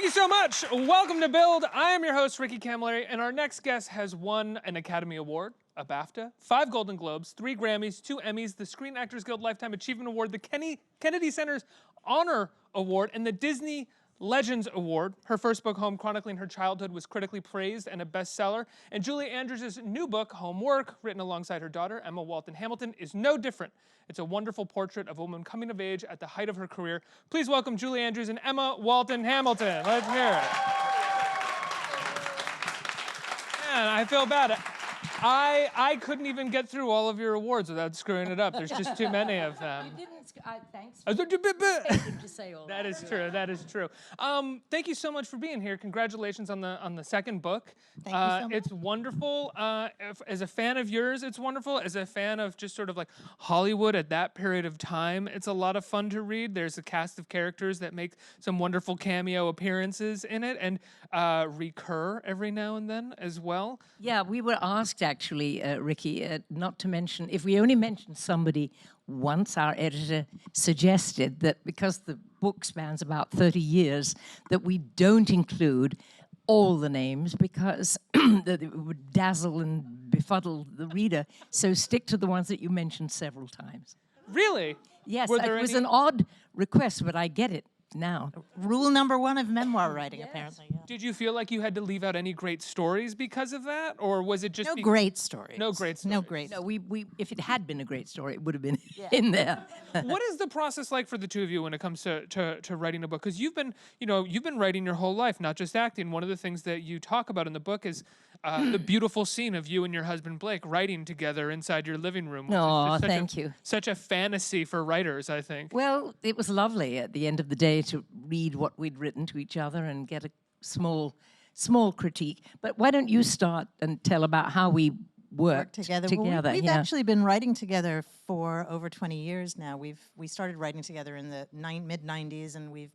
Thank you so much. Welcome to Build. I am your host, Ricky Camilleri, and our next guest has won an Academy Award, a BAFTA, 5 Golden Globes, 3 Grammys, 2 Emmys, the Screen Actors Guild Lifetime Achievement Award, the Kennedy Center's Honor Award, and the Disney Legends Award. Her first book, Home, chronicling her childhood, was critically praised and a bestseller. And Julie Andrews' new book, Homework, written alongside her daughter, Emma Walton Hamilton, is no different. It's a wonderful portrait of a woman coming of age at the height of her career. Please welcome Julie Andrews and Emma Walton Hamilton. Let's hear it. Man, I feel bad. I couldn't even get through all of your awards without screwing it up. There's just too many of them. You didn't. Thanks. To say all that is true. That is true. Thank you so much for being here. Congratulations on the second book. Thank you so much. It's wonderful. As a fan of yours, it's wonderful. As a fan of just sort of like Hollywood at that period of time, it's a lot of fun to read. There's a cast of characters that make some wonderful cameo appearances in it and recur every now and then as well. Yeah, we were asked actually, Ricky, not to mention, if we only mentioned somebody once, our editor suggested that because the book spans about 30 years, that we don't include all the names because that it would dazzle and befuddle the reader. So stick to the ones that you mentioned several times. Really? Yes, it was an odd request, but I get it now. Rule number 1 of memoir writing, apparently. Yeah. Did you feel like you had to leave out any great stories because of that, or was it just no great stories? No great stories. No great. No, we if it had been a great story, it would have been in there. What is the process like for the two of you when it comes to writing a book? Because you've been writing your whole life, not just acting. One of the things that you talk about in the book is the beautiful scene of you and your husband Blake writing together inside your living room. Oh, thank you. Such a fantasy for writers, I think. Well, it was lovely at the end of the day to read what we'd written to each other and get a small critique. But why don't you start and tell about how we worked together? Well, we've actually been writing together for over 20 years now. We started writing together in the mid-90s, and we've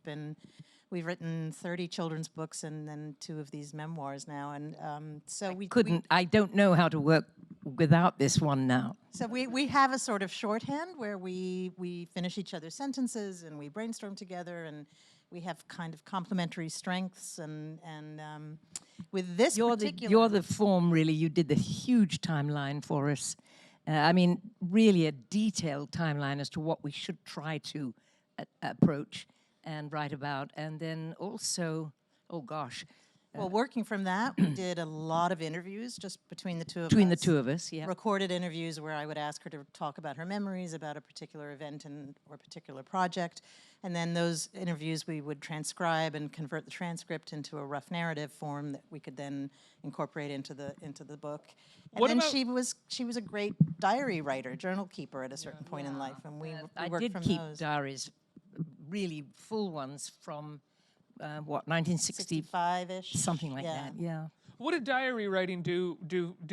written 30 children's books and then 2 of these memoirs now. And so I don't know how to work without this one now. So we have a sort of shorthand where we finish each other's sentences and we brainstorm together, and we have kind of complementary strengths. And with this you're the form, really. You did the huge timeline for us. I mean, really a detailed timeline as to what we should try to approach and write about. And then also, oh gosh. Well, working from that, we did a lot of interviews just between the two of us. Between the two of us, yeah. Recorded interviews where I would ask her to talk about her memories about a particular event or a particular project. And then those interviews we would transcribe and convert the transcript into a rough narrative form that we could then incorporate into the book. And then she was a great diary writer, journal keeper at a certain point in life, and we worked from those. I did keep diaries, really full ones from 1965-ish, something like that. Yeah. What did diary writing do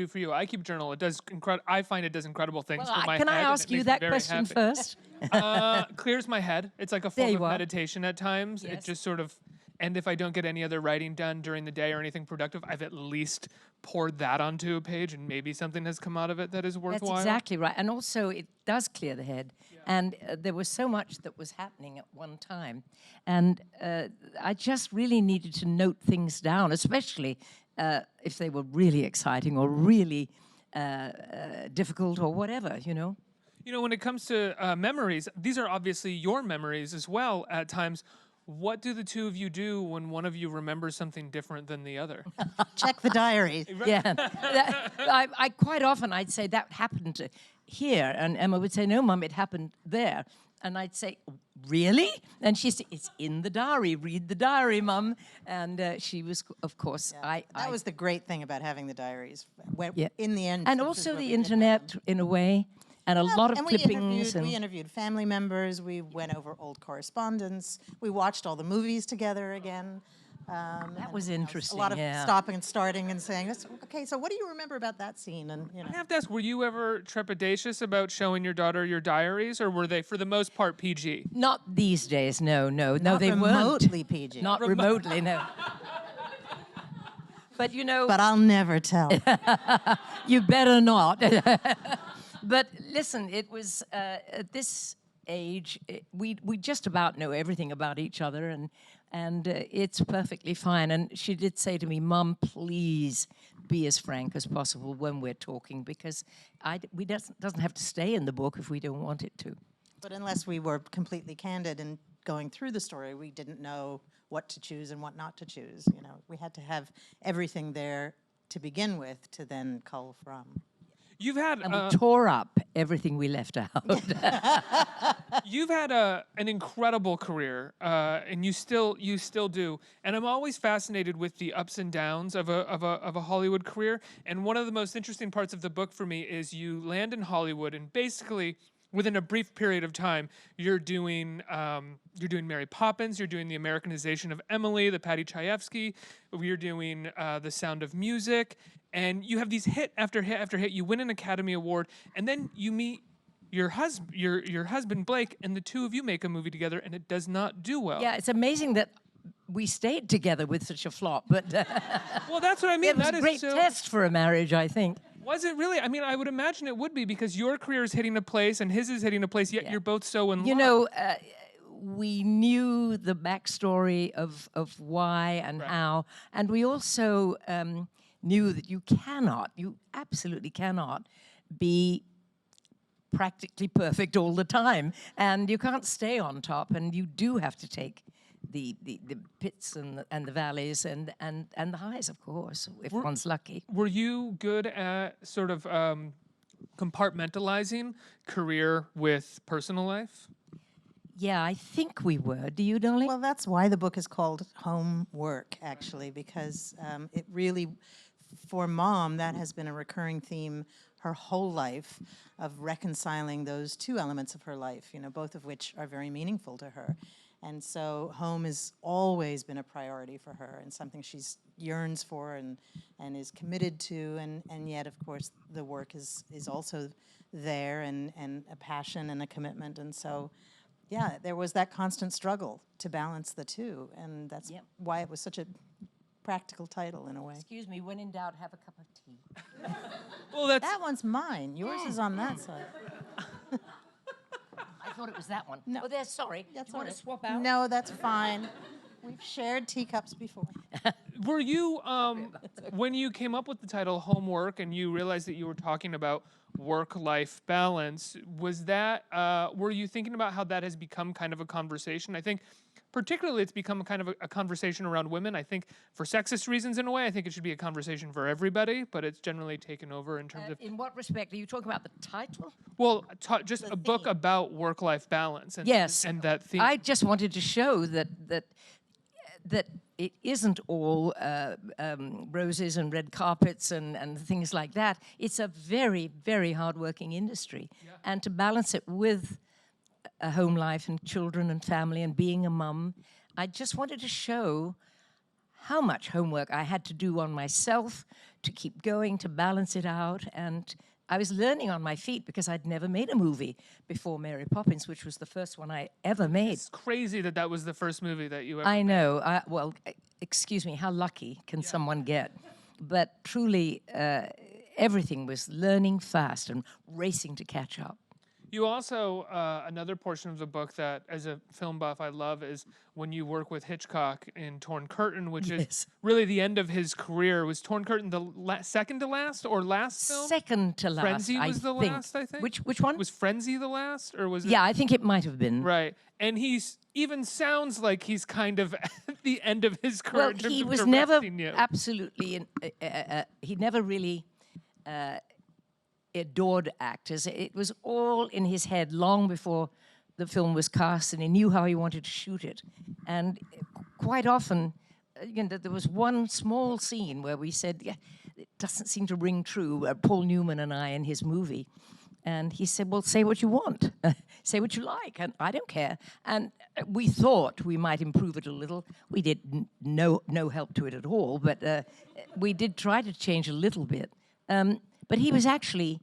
for you? I keep journal. It does I find it does incredible things for my head. Can I ask you that question first? Clears my head. It's like a form of meditation at times. Yes. It just sort of, and if I don't get any other writing done during the day or anything productive, I've at least poured that onto a page, and maybe something has come out of it that is worthwhile. That's exactly right. And also, it does clear the head. Yeah. And there was so much that was happening at one time. And I just really needed to note things down, especially if they were really exciting or really difficult or whatever, you know. You know, when it comes to memories, these are obviously your memories as well at times. What do the two of you do when one of you remembers something different than the other? Check the diary. Yeah. I quite often, I'd say, that happened here. And Emma would say, no, Mum, it happened there. And I'd say, really? And she'd say, it's in the diary. Read the diary, Mum. And she was, of course, that was the great thing about having the diaries. In the end. And also the internet, in a way. And a lot of clippings. We interviewed family members. We went over old correspondence. We watched all the movies together again. That was interesting. A lot of stopping and starting and saying, "Okay, so what do you remember about that scene?" And I have to ask: were you ever trepidatious about showing your daughter your diaries, or were they, for the most part, PG? Not these days. No, Not they weren't. Remotely PG. Not remotely. No. But you know. But I'll never tell. You better not. But listen, it was at this age, we just about know everything about each other, And it's perfectly fine. And she did say to me, Mum, please be as frank as possible when we're talking, because we doesn't have to stay in the book if we don't want it to. But unless we were completely candid in going through the story, we didn't know what to choose and what not to choose. You know, we had to have everything there to begin with to then cull from. You've had And we tore up everything we left out. you've had an incredible career, and you still do. And I'm always fascinated with the ups and downs of a Hollywood career. And one of the most interesting parts of the book for me is you land in Hollywood, and basically within a brief period of time, you're doing Mary Poppins, you're doing the Americanization of Emily, the Patty Chayefsky, you're doing The Sound of Music, and you have these hit after hit after hit. You win an Academy Award, and then you meet your husband Blake, and the two of you make a movie together, and it does not do well. Yeah, it's amazing that we stayed together with such a flop, but Well, that's what I mean. it was That a is great so. test for a marriage, I think. Was it really? I mean, I would imagine it would be, because your career is hitting a place and his is hitting a place, yet you're both so in love. You know, we knew the backstory of why and how, and we also knew that you absolutely cannot be practically perfect all the time, and you can't stay on top, and you do have to take the pits and the valleys and the highs, of course, if one's lucky. Were you good at sort of compartmentalizing career with personal life? Yeah, I think we were. Do you, darling? Well, that's why the book is called Homework, actually, because it really, for Mom, that has been a recurring theme her whole life, of reconciling those two elements of her life, you know, both of which are very meaningful to her. And so home has always been a priority for her, and something she yearns for and is committed to, and yet, of course, the work is also there, and a passion and a commitment. And so, yeah, there was that constant struggle to balance the two, and that's why it was such a practical title in a way. Excuse me, when in doubt, have a cup of tea. Well, that's That one's mine. Yours is on that side. I thought it was that one. No. Oh, there, sorry. That's you want to all swap out? No, that's fine. We've shared teacups before. Were you, when you came up with the title Homework and you realized that you were talking about work-life balance, was that, were you thinking about how that has become kind of a conversation? I think particularly it's become a kind of a conversation around women. I think for sexist reasons in a way, I think it should be a conversation for everybody, but it's generally taken over in terms of... In what respect? Are you talking about the title? Well, just a book about work-life balance. And, Yes. And that theme. I just wanted to show that it isn't all roses and red carpets and things like that. It's a very, very hard-working industry. Yeah. And to balance it with a home life and children and family and being a mum, I just wanted to show how much homework I had to do on myself to keep going, to balance it out. And I was learning on my feet because I'd never made a movie before Mary Poppins, which was the first one I ever made. It's crazy that that was the first movie that you ever I know. Well, excuse me, how lucky can someone get? But truly, everything was learning fast and racing to catch up. You also, another portion of the book that, as a film buff, I love is when you work with Hitchcock in Torn Curtain, which is really the end of his career. Was Torn Curtain the second to last or last film? Second to last, Frenzy was the last, I think. Which one? Was Frenzy the last, or was it? Yeah, I think it might have been. Right, and he's even sounds like he's kind of at the end of his career. Well, in terms he of was never directing you. absolutely. He never really adored actors. It was all in his head long before the film was cast, and he knew how he wanted to shoot it. And quite often, there was one small scene where we said, yeah, it doesn't seem to ring true, Paul Newman and I in his movie. And he said, well, say what you want. Say what you like, and I don't care. And we thought we might improve it a little. We did no help to it at all, but we did try to change a little bit. But he was actually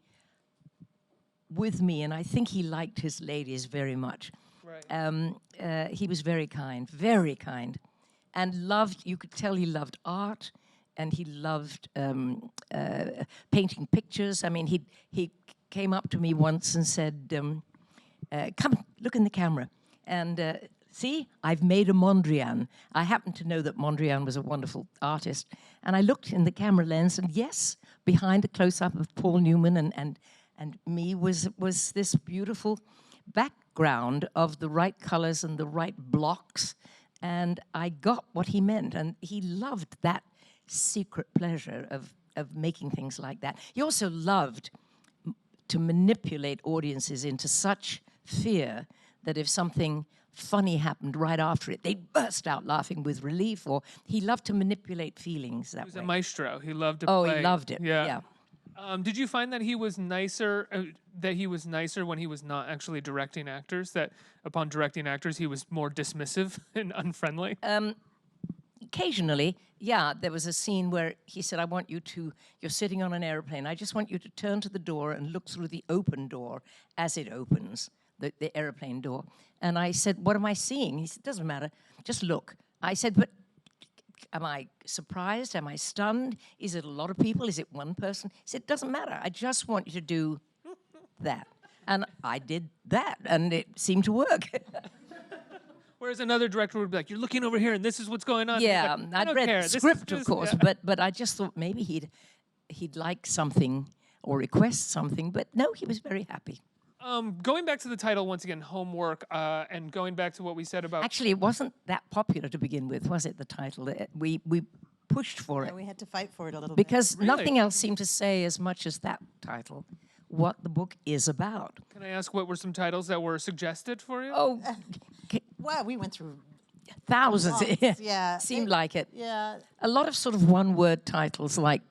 with me, and I think he liked his ladies very much. Right. He was very kind, and loved, you could tell he loved art, and he loved painting pictures. I mean, he came up to me once and said, come, look in the camera. And see, I've made a Mondrian. I happen to know that Mondrian was a wonderful artist. And I looked in the camera lens, and yes, behind a close-up of Paul Newman and me was this beautiful background of the right colors and the right blocks. And I got what he meant. And he loved that secret pleasure of making things like that. He also loved to manipulate audiences into such fear that if something funny happened right after it, they'd burst out laughing with relief, or he loved to manipulate feelings that way. He was a maestro. He loved to Oh, play. he loved it, yeah. Did you find that he was nicer? When he was not actually directing actors. That upon directing actors, he was more dismissive and unfriendly. Occasionally, yeah, there was a scene where he said, you're sitting on an airplane, I just want you to turn to the door and look through the open door as it opens, the airplane door. And I said, what am I seeing? He said, doesn't matter, just look. I said, but am I surprised? Am I stunned? Is it a lot of people? Is it one person? He said, it doesn't matter, I just want you to do that. And I did that, and it seemed to work. Whereas another director would be like, "You're looking over here, and this is what's going on." Yeah, Like, I I'd don't read care. the This script, is- of course, yeah. but I just thought maybe he'd like something or request something. But no, he was very happy. Going back to the title once again, homework, and going back to what we said about Actually, it wasn't that popular to begin with, was it? The title we pushed for it Yeah, we had to fight for it a little because Really? nothing else seemed to say as much as that title what the book is about. Can I ask what were some titles that were suggested for you? Oh, bit. Well, we went through thousands. lots, yeah. Seemed like it. Yeah. A lot of sort of one-word titles like,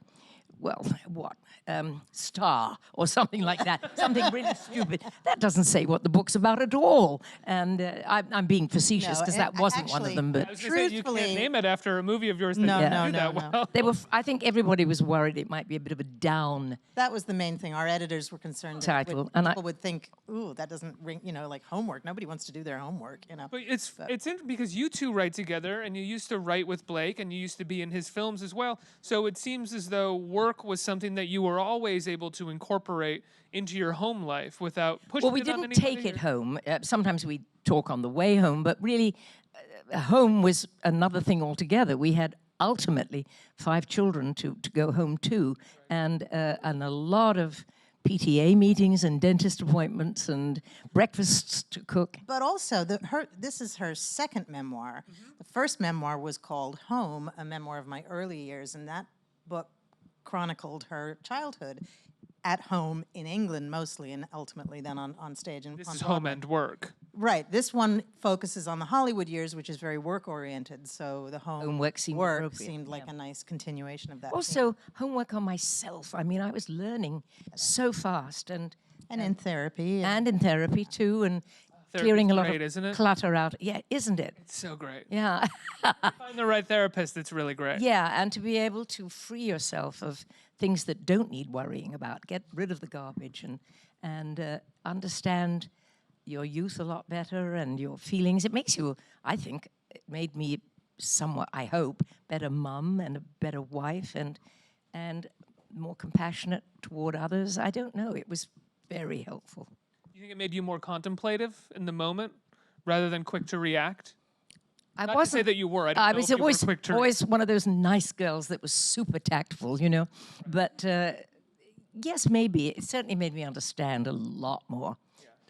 well, what? Star or something like that. Something really stupid. That doesn't say what the book's about at all. And I'm being facetious No, because and that wasn't one of actually- them. I But was gonna say, you truthfully- can't name it after a movie of yours that No, didn't no, do no, that no. well. they were. I think everybody was worried it might be a bit of a down. That was the main thing. Our editors were concerned that Title, and people would think, ooh, that doesn't ring, like homework. Nobody wants to do their homework, But it's interesting because you two write together, and you used to write with Blake, and you used to be in his films as well. So it seems as though work was something that you were always able to incorporate into your home life without pushing. Well, we it on didn't take anybody, it or- home. Sometimes we talk on the way home, but really, home was another thing altogether. We had ultimately 5 children to go home to, and a lot of PTA meetings and dentist appointments and breakfasts to cook. But also, this is her second memoir. The first memoir was called Home, a memoir of my early years, and that book chronicled her childhood at home in England mostly, and ultimately then on stage. And This on is home Broadway. and work. Right. This one focuses on the Hollywood years, which is very work-oriented, so the Homework seemed work appropriate, seemed like a nice continuation of that. Also, homework on myself. I mean, I was learning so fast and in therapy. in therapy too, and Therapy's clearing a lot great, of isn't it? clutter out. Yeah, isn't it? It's so great. Yeah. Find the right therapist. It's really great. Yeah, and to be able to free yourself of things that don't need worrying about, get rid of the garbage and understand your youth a lot better and your feelings. It makes you, I think, it made me somewhat, I hope, better mum and a better wife and more compassionate toward others. I don't know. It was very helpful. You think it made you more contemplative in the moment rather than quick to react? I Not to say that you were. I don't I know was if you were always, quick to always one of those nice girls that was super tactful, But yes, maybe. It certainly made me understand a lot more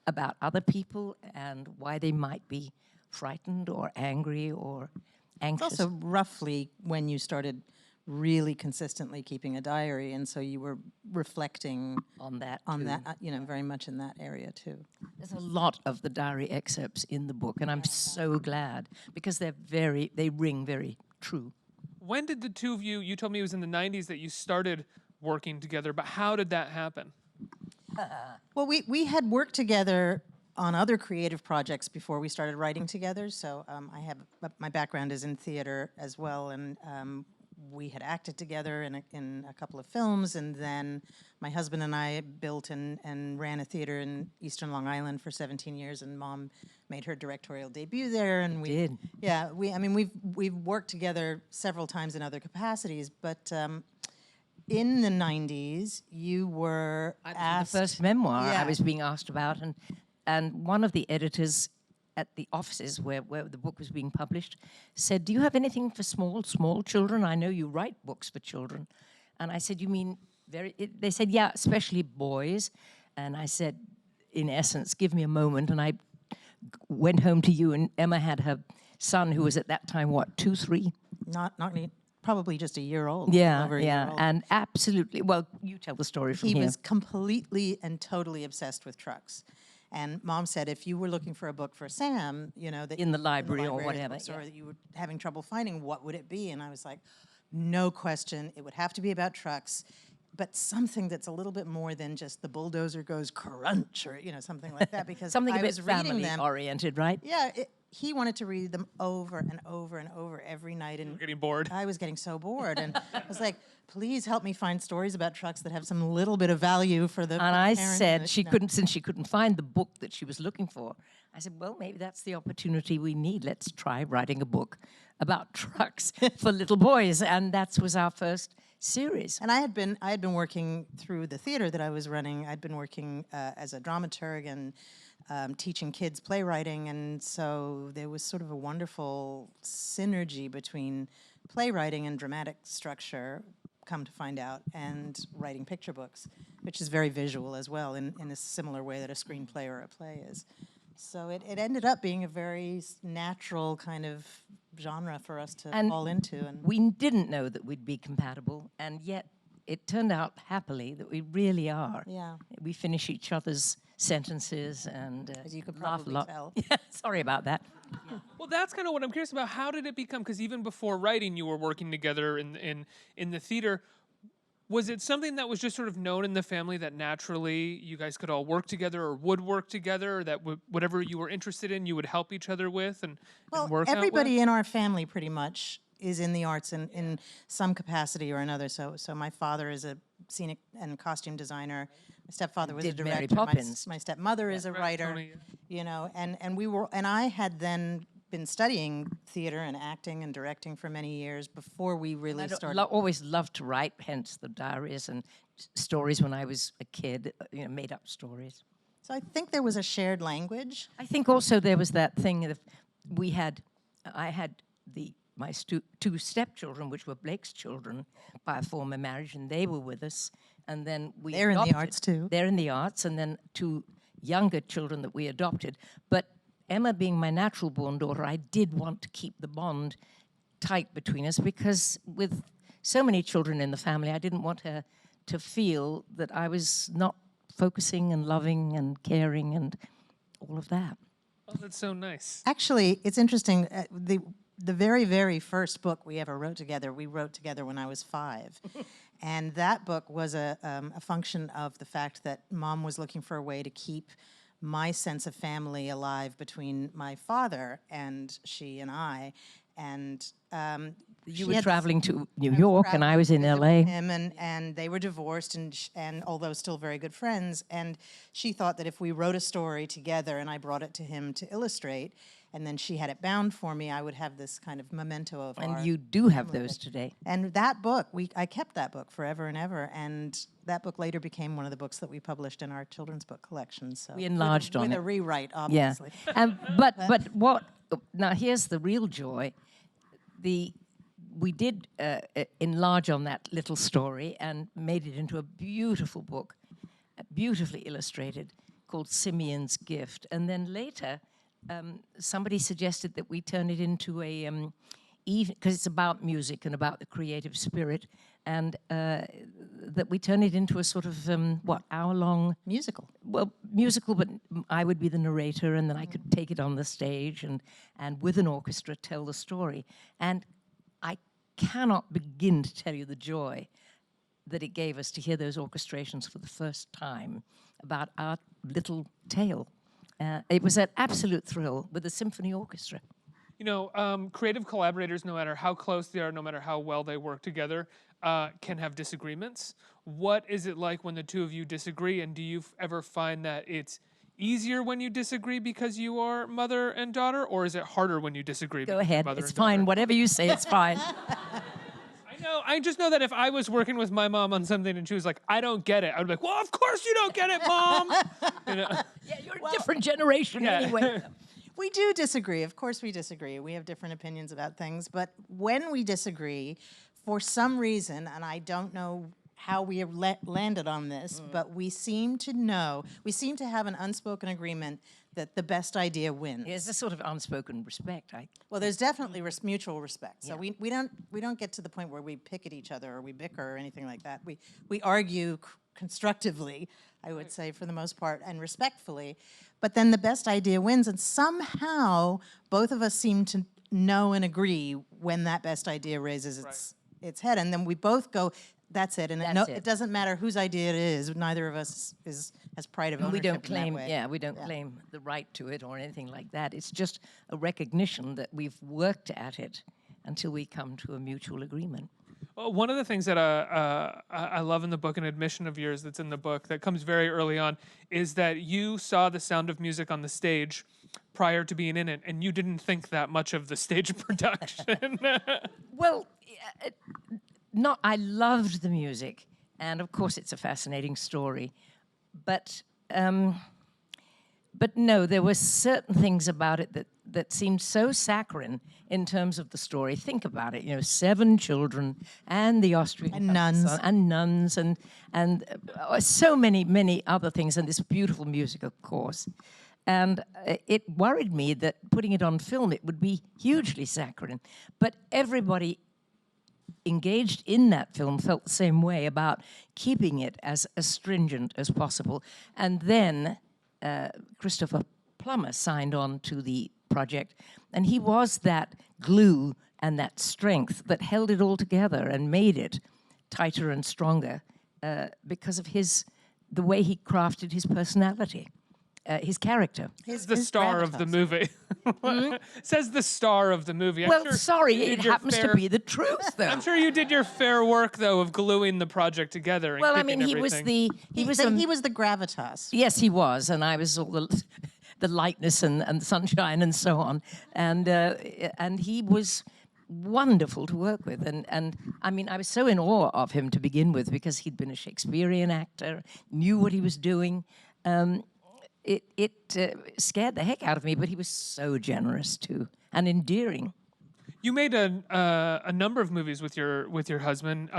about other people and why they might be frightened or angry or It's anxious. also roughly when you started really consistently keeping a diary, and so you were reflecting on that, on too. that, very much in that area too. There's a lot of the diary excerpts in the book, and I'm so glad because they ring very true. When did the two of you told me it was in the 90s that you started working together, but how did that happen? Well, we had worked together on other creative projects before we started writing together. So my background is in theater as well, and we had acted together in a couple of films, and then my husband and I built and ran a theater in Eastern Long Island for 17 years, and Mom made her directorial debut there, and we did. Yeah, we've worked together several times in other capacities, but. In the 90s, you were asked... The first memoir Yeah. I was being asked about, and one of the editors at the offices where the book was being published said, "Do you have anything for small children? I know you write books for children." And I said, "You mean they said, "Yeah, especially boys." And I said, in essence, "Give me a moment." And I went home to you, and Emma had her son, who was at that time, what, 2, 3? Not probably just a year old. Yeah, over a yeah, year old. and absolutely. Well, you tell the story from He here. was completely and totally obsessed with trucks. And Mom said, if you were looking for a book for Sam, you know, that In the library or library whatever, bookstore yeah. that you were having trouble finding, what would it be? And I was like, no question, it would have to be about trucks, but something that's a little bit more than just the bulldozer goes crunch, or you know, something like that. Because Something I a bit was reading them. family-oriented, right? Yeah, he wanted to read them over and over and over every night, and Getting bored. I was getting so bored, and I was like, "Please help me find stories about trucks that have some little bit of value for the." And I parent said that, she you know. couldn't, since she couldn't find the book that she was looking for. I said, well, maybe that's the opportunity we need. Let's try writing a book about trucks for little boys, and that was our first series. And I had been working through the theater that I was running. I'd been working as a dramaturg and teaching kids playwriting, and so there was sort of a wonderful synergy between playwriting and dramatic structure, come to find out, and writing picture books, which is very visual as well, in a similar way that a screenplay or a play is. So it ended up being a very natural kind of genre for us to fall into. And we didn't know that we'd be compatible, and yet it turned out happily that we really are. Yeah. We finish each other's sentences and As you could laugh a probably lot. tell. Yeah, sorry about that. Well, that's kind of what I'm curious about. How did it become? Because even before writing, you were working together in the theater. Was it something that was just sort of known in the family that naturally you guys could all work together or would work together, or that whatever you were interested in, you would help each other with and work out with? Everybody in our family pretty much is in the arts in some capacity or another. So my father is a scenic and costume designer. My stepfather was a Did Mary director. Poppins. My stepmother is a writer. Tony, You know, and I had then been studying theater and acting and directing for many years before we really started. Always loved to write, hence the diaries and stories when I was a kid, you know, made up stories. So I think there was a shared language. I think also there was that thing of I had my 2 stepchildren, which were Blake's children by a former marriage, and they were with us. And then we They're in the adopted- arts, too. They're in the arts, and then 2 younger children that we adopted. But Emma being my natural born daughter, I did want to keep the bond tight between us, because with so many children in the family, I didn't want her to feel that I was not focusing and loving and caring and all of that. Oh, that's so nice. Actually, it's interesting. The very, very first book we ever wrote together, we wrote together when I was 5. And that book was a function of the fact that Mom was looking for a way to keep my sense of family alive between my father and she and I. And You were traveling to New York, and I was in LA. him and they were divorced, and although still very good friends, and she thought that if we wrote a story together and I brought it to him to illustrate, and then she had it bound for me, I would have this kind of memento of our And you do have those today. And that book, I kept that book forever and ever, and that book later became one of the books that we published in our children's book collection. So We enlarged on with it. a rewrite, Yeah. obviously. But what, now here's the real joy. We did enlarge on that little story and made it into a beautiful book, beautifully illustrated, called Simeon's Gift. And then later, somebody suggested that we turn it into a, because it's about music and about the creative spirit, and that we turn it into a sort of, hour-long... Musical. Well, musical, but I would be the narrator, and then I could take it on the stage and with an orchestra tell the story. And I cannot begin to tell you the joy that it gave us to hear those orchestrations for the first time about our little tale. It was an absolute thrill with the symphony orchestra. You know, creative collaborators, no matter how close they are, no matter how well they work together, can have disagreements. What is it like when the two of you disagree, and do you ever find that it's easier when you disagree because you are mother and daughter, or is it harder when you disagree? Go because you're ahead, mother it's and daughter? fine. Whatever you say, it's fine. I just know that if I was working with my mom on something and she was like, I don't get it, I would be like, well, of course you don't get it, Mom. You know? Yeah, you're a different generation Yeah. anyway. We do disagree. Of course we disagree. We have different opinions about things. But when we disagree, for some reason, and I don't know how we have landed on this, but we seem to have an unspoken agreement that the best idea wins. There's a sort of unspoken respect. Well, there's definitely mutual respect. So we don't get to the point where we pick at each other or we bicker or anything like that. We argue constructively, I would say, for the most part, and respectfully. But then the best idea wins, and somehow both of us seem to know and agree when that best idea raises its head, and then we both go, that's it, and it doesn't matter whose idea it is. Neither of us has pride of ownership. We don't claim, in that way. we don't claim the right to it or anything like that. It's just a recognition that we've worked at it until we come to a mutual agreement. Well, one of the things that I love in the book, an admission of yours that's in the book that comes very early on, is that you saw The Sound of Music on the stage prior to being in it, and you didn't think that much of the stage production. Well, I loved the music, and of course it's a fascinating story, but no, there were certain things about it that seemed so saccharine in terms of the story. Think about it, 7 children and the Austrian and nuns and so many other things, and this beautiful music, of course. And it worried me that putting it on film, it would be hugely saccharine. But everybody engaged in that film felt the same way about keeping it as astringent as possible. And then Christopher Plummer signed on to the project, and he was that glue and that strength that held it all together and made it tighter and stronger because of the way he crafted his personality. His character. He's the star of the movie. Says the star of the movie. Well, sorry, it happens to be the truth, though. I'm sure you did your fair work, though, of gluing the project together. And well, I mean, he was the gravitas. Yes, he was, and I was all the lightness and the sunshine and so on, and he was wonderful to work with, and I mean, I was so in awe of him to begin with because he'd been a Shakespearean actor, knew what he was doing. It scared the heck out of me, but he was so generous too and endearing. You made a number of movies with your husband,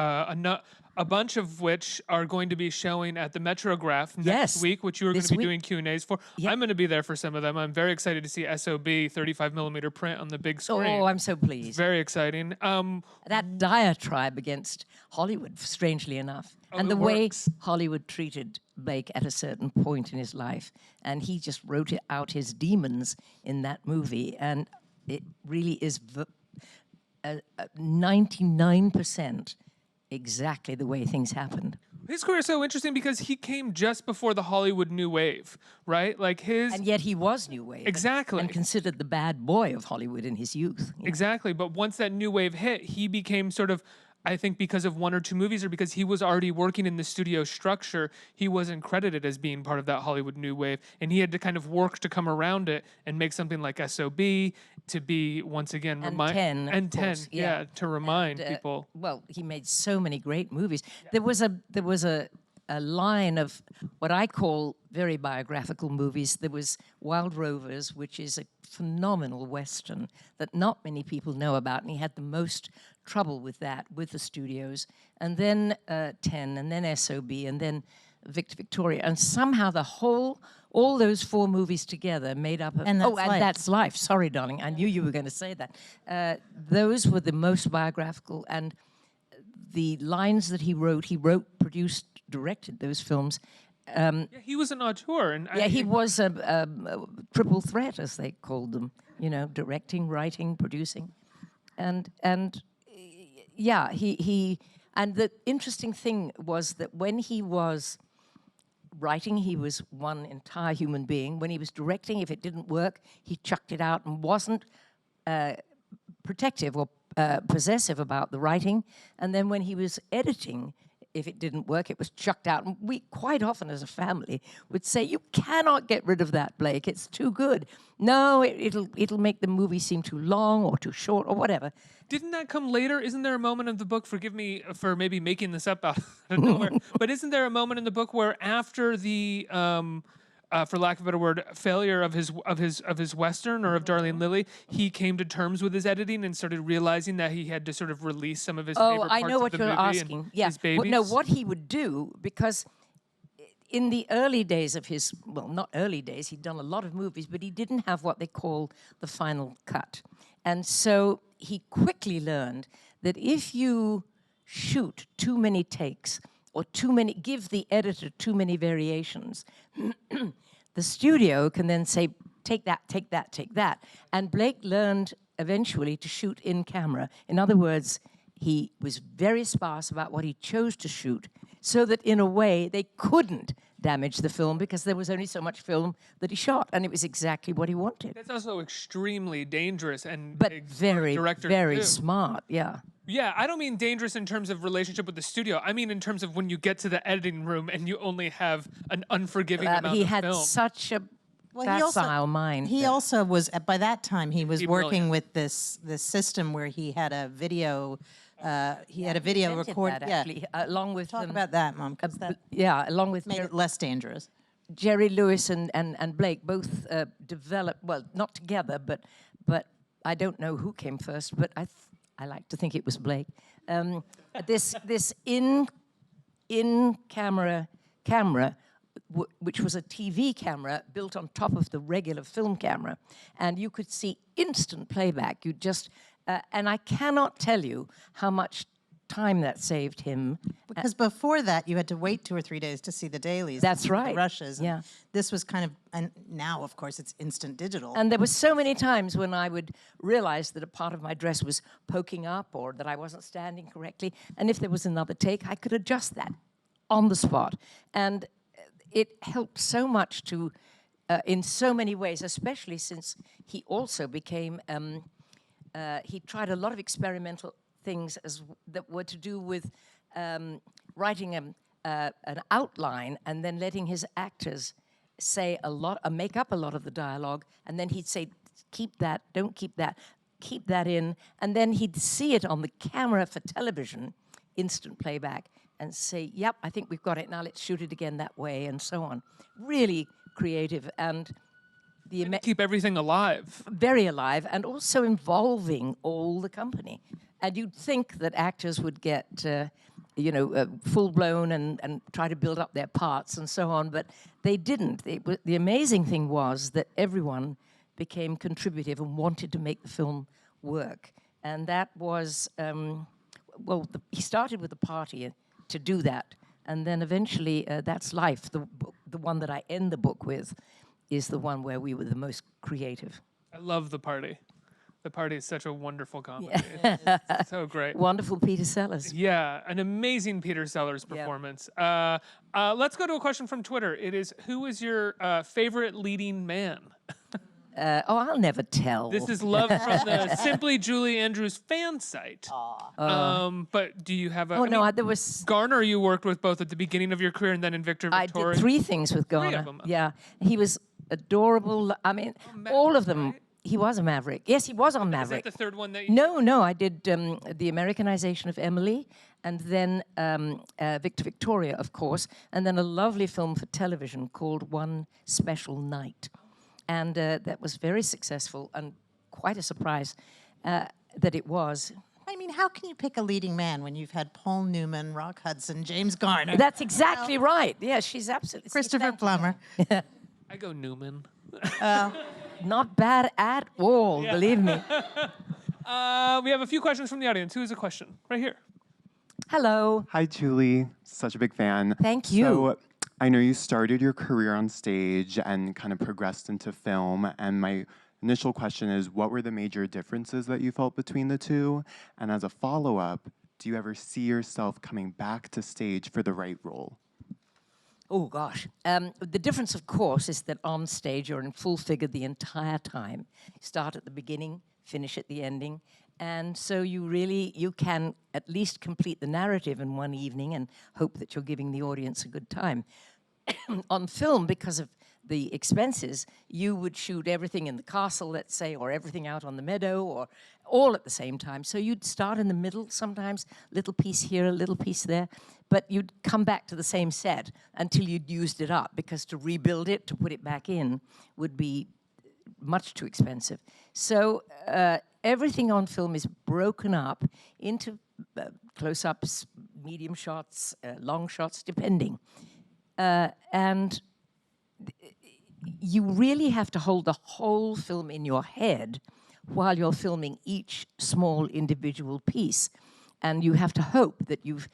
a bunch of which are going to be showing at the Metrograph next week, which you are going to be doing Q&As for. Yep. I'm going to be there for some of them. I'm very excited to see SOB 35mm print on the big screen. Oh, I'm so pleased. It's very exciting. That diatribe against Hollywood, strangely enough, and the way Hollywood treated Blake at a certain point in his life, and he just wrote out his demons in that movie, and it really is 99% exactly the way things happened. His career is so interesting because he came just before the Hollywood New Wave, right? And yet he was New Wave. Exactly. And considered the bad boy of Hollywood in his youth. Exactly. But once that New Wave hit, he became sort of, I think because of 1 or 2 movies or because he was already working in the studio structure, he wasn't credited as being part of that Hollywood New Wave. And he had to kind of work to come around it and make something like SOB to be, once again, and 10, yeah, to remind people. Well, he made so many great movies. Yeah. There was a line of what I call very biographical movies. There was Wild Rovers, which is a phenomenal Western that not many people know about, and he had the most trouble with that, with the studios. And then 10, and then SOB, and then Victoria. And somehow all those 4 movies together made up And That's Life. Sorry, darling, I knew you were going to say that. Those were the most biographical, and the lines that he wrote, produced, directed those films. Yeah, he was an auteur. And he was a triple threat, as they called them, directing, writing, producing. And the interesting thing was that when he was writing, he was one entire human being. When he was directing, if it didn't work, he chucked it out and wasn't protective or possessive about the writing. And then when he was editing, if it didn't work, it was chucked out. And we quite often as a family would say, you cannot get rid of that, Blake. It's too good. No, it'll make the movie seem too long or too short or whatever. Didn't that come later? Isn't there a moment in the book, forgive me for maybe making this up out of nowhere, but isn't there a moment in the book where after the for lack of a better word, failure of his Western or of Darlene Lilly, he came to terms with his editing and started realizing that he had to sort of release some of his favorite parts I know what of the you're movie asking. and Yeah. his babies. No, what he would do, because in the early days of his, well, not early days, he'd done a lot of movies, but he didn't have what they call the final cut. And so he quickly learned that if you shoot too many takes or give the editor too many variations, the studio can then say, take that, take that, take that. And Blake learned eventually to shoot in camera. In other words, he was very sparse about what he chose to shoot so that in a way they couldn't damage the film because there was only so much film that he shot, and it was exactly what he wanted. That's also extremely dangerous and But very, directors very do. smart, yeah. Yeah, I don't mean dangerous in terms of relationship with the studio. I mean in terms of when you get to the editing room and you only have an unforgiving amount He of had film. such a Well, facile mind. He also was, by that time, he was He'd working brilliant. with this system where he had a video, invented record. that, Yeah, actually, along with talk about that, Mom, because that along with made it less dangerous. Jerry Lewis and Blake both developed, well, not together, but I don't know who came first, but I like to think it was Blake. This in camera, which was a TV camera built on top of the regular film camera, and you could see instant playback. You just and I cannot tell you how much time that saved him. Because before that, you had to wait 2 or 3 days to see the dailies. That's the right. rushes. And Yeah. This was kind of, and now, of course, it's instant digital. And there were so many times when I would realize that a part of my dress was poking up or that I wasn't standing correctly. And if there was another take, I could adjust that on the spot. And it helped so much to, in so many ways, especially since he also became, he tried a lot of experimental things that were to do with writing an outline and then letting his actors say make up a lot of the dialogue, and then he'd say, keep that, don't keep that in, and then he'd see it on the camera for television, instant playback, and say, yep, I think we've got it, now let's shoot it again that way, and so on. Really creative, and keep everything alive. very alive, and also involving all the company. And you'd think that actors would get, full-blown and try to build up their parts and so on, but they didn't. The amazing thing was that everyone became contributive and wanted to make the film work. And that was, he started with a party to do that, and then eventually That's Life, the one that I end the book with, is the one where we were the most creative. I love The Party. The Party is such a wonderful comedy. It's so great. Wonderful Peter Sellers. Yeah, an amazing Peter Sellers performance. Let's go to a question from Twitter. It is, who is your favorite leading man? I'll never tell. This is love from the Simply Julie Andrews fan site. But do you have a... there was... Garner you worked with both at the beginning of your career and then in Victor Victoria. I did 3 things with Garner. 3 of them. Yeah, he was adorable. I mean, all of them. Right? He was a Maverick. Yes, he was on Maverick. Is that the third one that you... No, I did the Americanization of Emily, and then Victor Victoria, of course, and then a lovely film for television called One Special Night. And that was very successful and quite a surprise that it was. I mean, how can you pick a leading man when you've had Paul Newman, Rock Hudson, James Garner? That's exactly right. Yeah, she's absolutely... Christopher Plummer. I go Newman. Not bad at all, believe me. We have a few questions from the audience. Who has a question? Right here. Hello. Hi, Julie. Such a big fan. Thank you. So, I know you started your career on stage and kind of progressed into film. And my initial question is, what were the major differences that you felt between the two? And as a follow-up, do you ever see yourself coming back to stage for the right role? Oh, gosh. The difference, of course, is that on stage you're in full figure the entire time. Start at the beginning, finish at the ending. And so you can at least complete the narrative in one evening and hope that you're giving the audience a good time. On film, because of the expenses, you would shoot everything in the castle, let's say, or everything out on the meadow, or all at the same time. So you'd start in the middle sometimes, little piece here, a little piece there, but you'd come back to the same set until you'd used it up, because to rebuild it, to put it back in, would be much too expensive. So everything on film is broken up into close-ups, medium shots, long shots, depending. And you really have to hold the whole film in your head while you're filming each small individual piece. And you have to hope that you've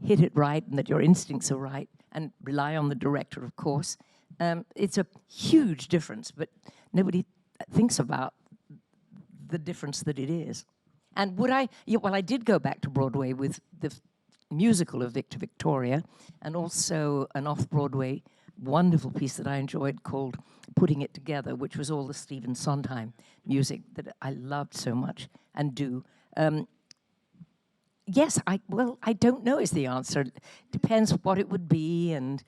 hit it right and that your instincts are right, and rely on the director, of course. It's a huge difference, but nobody thinks about the difference that it is. And would I, yeah, well, I did go back to Broadway with the musical of Victor Victoria, and also an off-Broadway wonderful piece that I enjoyed called Putting It Together, which was all the Stephen Sondheim music that I loved so much and do. Yes, well, I don't know is the answer. Depends what it would be and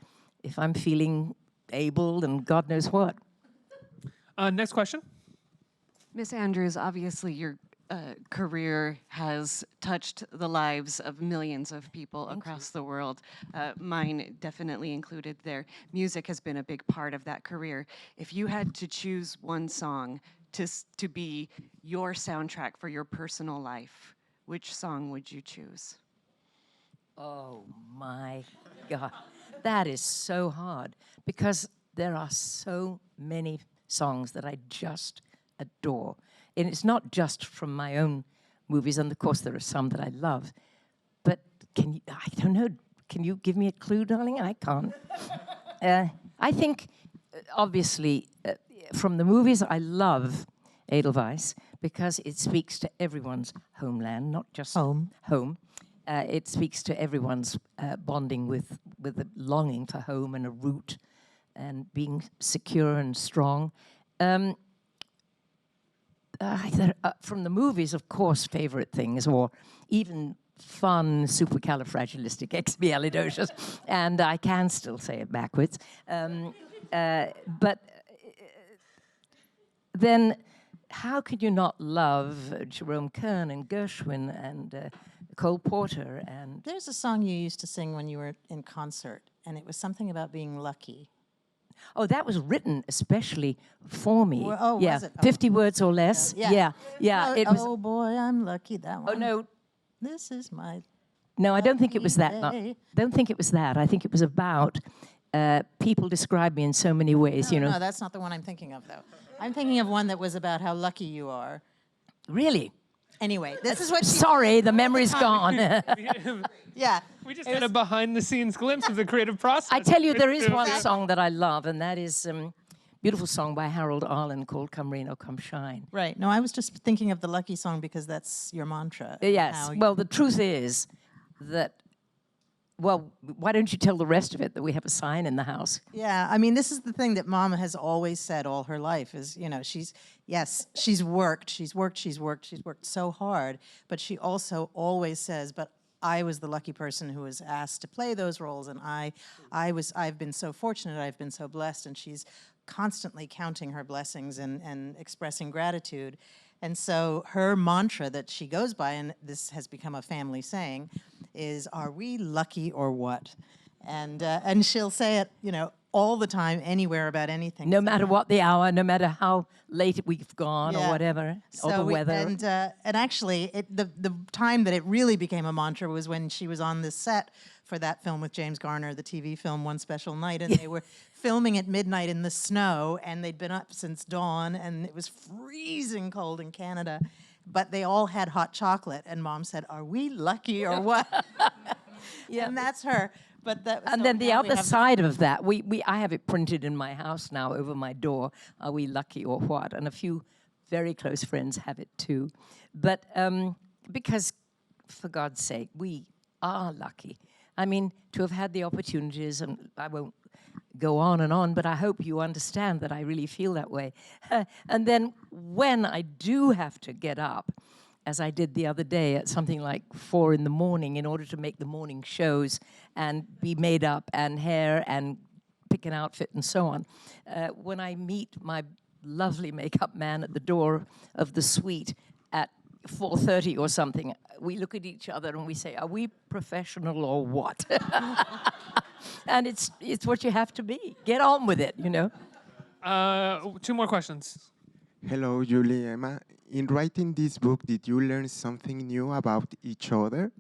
if I'm feeling able and God knows what. Next question. Miss Andrews, obviously your career has touched the lives of millions of people across the world. Mine definitely included there. Music has been a big part of that career. If you had to choose one song to be your soundtrack for your personal life, which song would you choose? Oh my God, that is so hard, because there are so many songs that I just adore. And it's not just from my own movies, and of course there are some that I love, but I don't know, can you give me a clue, darling? I can't. I think, obviously, from the movies, I love Edelweiss, because it speaks to everyone's homeland, not just home. It speaks to everyone's bonding with the longing for home and a root and being secure and strong. From the movies, of course, favorite things, or even fun supercalifragilisticexpialidocious, and I can still say it backwards. But then how could you not love Jerome Kern and Gershwin and Cole Porter? And There's a song you used to sing when you were in concert, and it was something about being lucky. oh, that was written especially for me. Well, oh, yeah, was it? Oh. 50 words or less. Yeah. Yeah. Oh, It was. oh boy, I'm lucky, that one. Oh no, This is my no, I don't think it was that. No, day. don't think it was that. I think it was about people describe me in so many ways. You know, No, that's not the one I'm thinking of, though. I'm thinking of one that was about how lucky you are. really. Anyway, this is what she... Sorry, the memory's gone. Yeah. We just had a behind-the-scenes glimpse of the creative process. I tell you, there is one song that I love, and that is a beautiful song by Harold Arlen called Come Rain or Come Shine. Right. No, I was just thinking of the lucky song because that's your mantra. Yes. How Well, the truth is that, well, why don't you tell the rest of it that we have a sign in the house? Yeah, I mean, this is the thing that Mama has always said all her life is, you know, she's worked so hard, but she also always says, but I was the lucky person who was asked to play those roles, and I've been so fortunate, I've been so blessed, and she's constantly counting her blessings and expressing gratitude. And so her mantra that she goes by, and this has become a family saying, is, are we lucky or what? And she'll say it, you know, all the time, anywhere, about anything. No matter what the hour, no matter how late we've gone or Yeah. whatever, or the weather. And actually, the time that it really became a mantra was when she was on this set for that film with James Garner, the TV film One Special Night, and they were filming at midnight in the snow, and they'd been up since dawn, and it was freezing cold in Canada, but they all had hot chocolate, and Mom said, "Are we lucky or what?" Yeah. And that's her. But that. And so then the now we other have side of that, I have it printed in my house now over my door, are we lucky or what? And a few very close friends have it too. But because, for God's sake, we are lucky. I mean, to have had the opportunities, and I won't go on, but I hope you understand that I really feel that way. And then when I do have to get up, as I did the other day at something like 4 a.m. in order to make the morning shows and be made up and hair and pick an outfit and so on. When I meet my lovely makeup man at the door of the suite at 4:30 or something, we look at each other and we say, are we professional or what? And it's what you have to be. Get on with it, you know. 2 more questions. Hello, Julie, Emma. In writing this book, did you learn something new about each other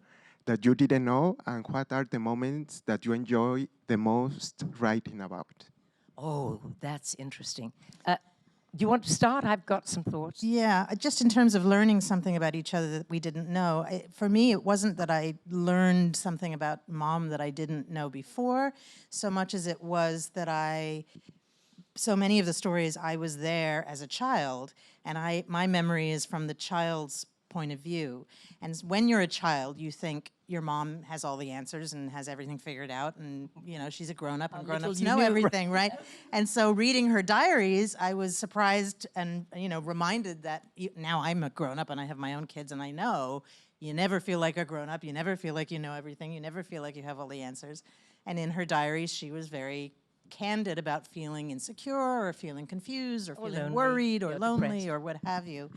that you didn't know? And what are the moments that you enjoy the most writing about? Oh, that's interesting. Do you want to start? I've got some thoughts. Yeah, just in terms of learning something about each other that we didn't know, for me, it wasn't that I learned something about Mom that I didn't know before, so much as it was that so many of the stories I was there as a child, and my memory is from the child's point of view. And when you're a child, you think your mom has all the answers and has everything figured out, and she's a grown-up, and grown-ups know everything, right? And so reading her diaries, I was surprised and reminded that now I'm a grown-up and I have my own kids, and I know you never feel like a grown-up, you never feel like you know everything, you never feel like you have all the answers. And in her diaries, she was very candid about feeling insecure or feeling confused or feeling lonely, worried or lonely depressed. or what have you.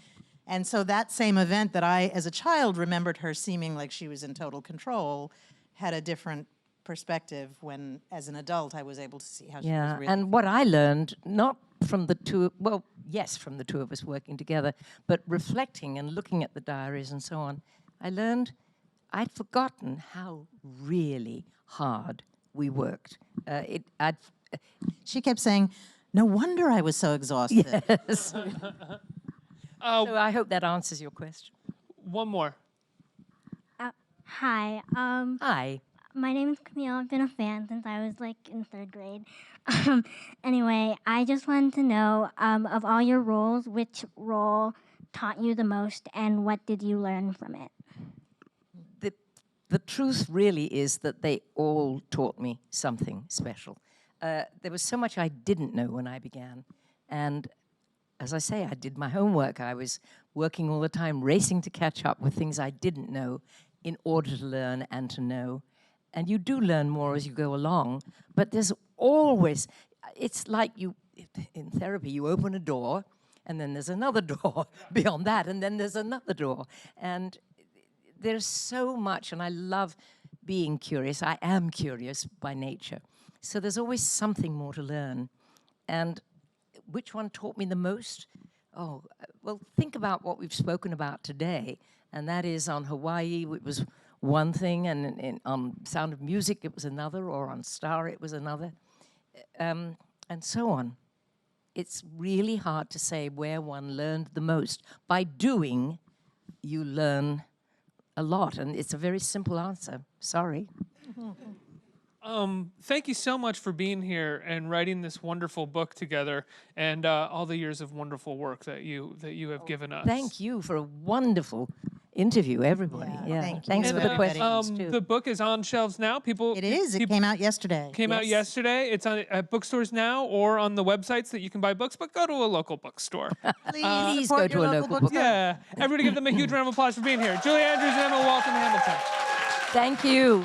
And so that same event that I, as a child, remembered her seeming like she was in total control, had a different perspective when, as an adult, I was able to see how she was really. And what I learned, not from the two, well, yes, from the two of us working together, but reflecting and looking at the diaries and so on, I learned I'd forgotten how really hard we worked. She kept saying, no wonder I was so exhausted. Yes. So I hope that answers your question. 1 more. Hi. Hi. My name is Camille. I've been a fan since I was in 3rd grade. Anyway, I just wanted to know, of all your roles, which role taught you the most, and what did you learn from it? The truth really is that they all taught me something special. There was so much I didn't know when I began. And as I say, I did my homework. I was working all the time, racing to catch up with things I didn't know in order to learn and to know. And you do learn more as you go along, but there's always, it's like in therapy, you open a door, and then there's another door beyond that, and then there's another door. And there's so much, and I love being curious. I am curious by nature. So there's always something more to learn. And which one taught me the most? Oh, well, think about what we've spoken about today, and that is on Hawaii, it was one thing, and on Sound of Music, it was another, or on Star, it was another, and so on. It's really hard to say where one learned the most. By doing, you learn a lot, and it's a very simple answer. Sorry. Thank you so much for being here and writing this wonderful book together, and all the years of wonderful work that you have given us. Thank you for a wonderful interview, everybody. Yeah, thank you. Thanks for the Everybody. questions, too. The book is on shelves now. It is. It came out yesterday. Came out yesterday. It's on at bookstores now or on the websites that you can buy books, but go to a local bookstore. Please go support to your a local local bookstore. Yeah. Everybody give them a huge round of applause for being here. Julie Andrews and Emma Walton Hamilton. Thank you.